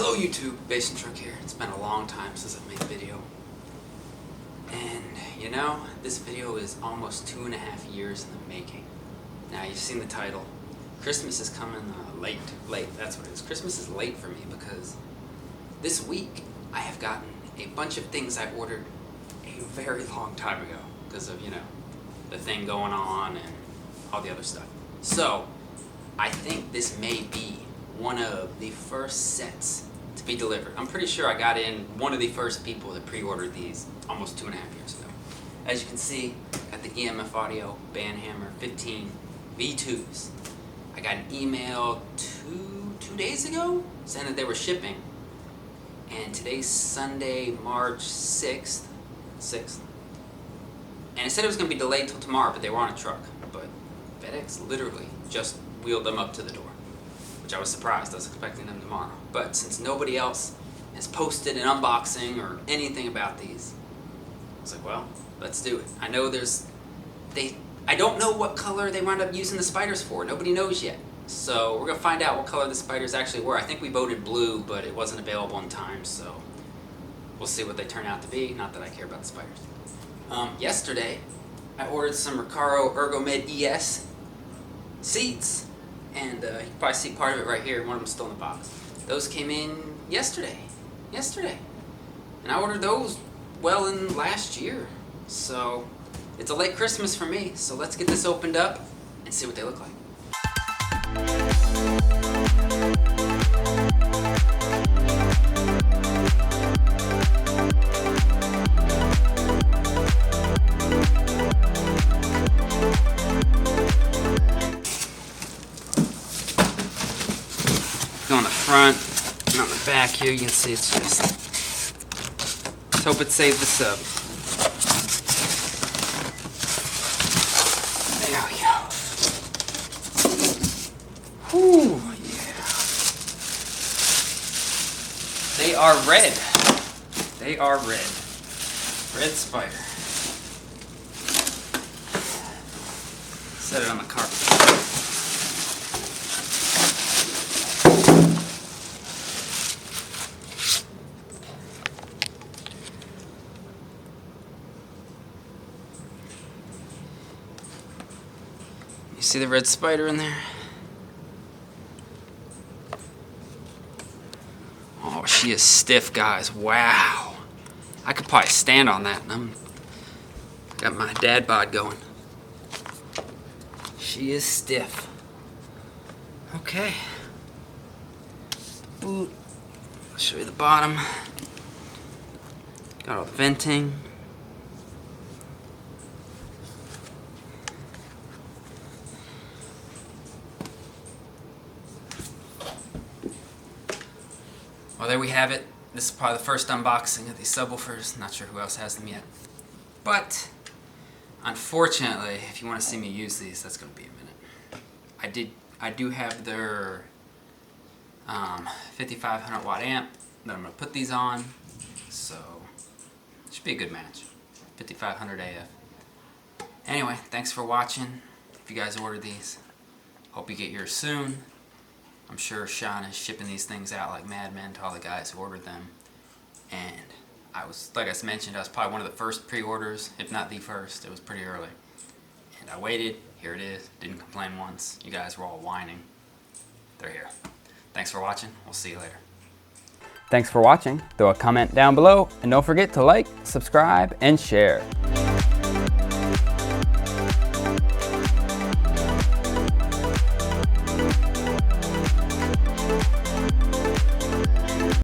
Hello YouTube, Basin Truck here. It's been a long time since I've made a video. And you know, this video is almost 2.5 years in the making. Now you've seen the title. Christmas is coming late, that's what it is. Christmas is late for me because this week I have gotten a bunch of things I ordered a very long time ago because of, you know, the thing going on and all the other stuff. So, I think this may be one of the first sets to be delivered. I'm pretty sure I got in one of the first people that pre-ordered these almost 2.5 years ago. As you can see, got the EMF Audio BanHammer V2s. I got an email two days ago saying that they were shipping. And today's Sunday, March 6th. And it said it was going to be delayed till tomorrow, but they were on a truck. But FedEx literally just wheeled them up to the door, which I was surprised. I was expecting them tomorrow. But since nobody else has posted an unboxing or anything about these, I was like, well, let's do it. I know I don't know what color they wound up using the spiders for. Nobody knows yet. So we're going to find out what color the spiders actually were. I think we voted blue, but it wasn't available in time, so we'll see what they turn out to be. Not that I care about the spiders. Yesterday, I ordered some Recaro ErgoMed ES seats, and you can probably see part of it right here. One of them's still in the box. Those came in yesterday, and I ordered those well in last year. So it's a late Christmas for me. So let's get this opened up and see what they look like. On the front and on the back here, you can see it's just, let's hope it saved the sub. There we go. Whew, yeah. They are red. They are red. Red spider. Set it on the carpet. You see the red spider in there? Oh, she is stiff, guys. Wow. I could probably stand on that. Got my dad bod going. She is stiff. Okay. Ooh. I'll show you the bottom. Got all the venting. Well, there we have it. This is probably the first unboxing of these subwoofers. Not sure who else has them yet. But, unfortunately, if you want to see me use these, that's going to be a minute. I do have their 5500 watt amp that I'm going to put these on. So, it should be a good match. 5500 AF. Anyway, thanks for watching. If you guys ordered these, hope you get yours soon. I'm sure Sean is shipping these things out like madmen to all the guys who ordered them. And like I mentioned, I was probably one of the first pre-orders, if not the first. It was pretty early. And I waited. Here it is. Didn't complain once. You guys were all whining. They're here. Thanks for watching. We'll see you later. Thanks for watching. Throw a comment down below and don't forget to like, subscribe, and share.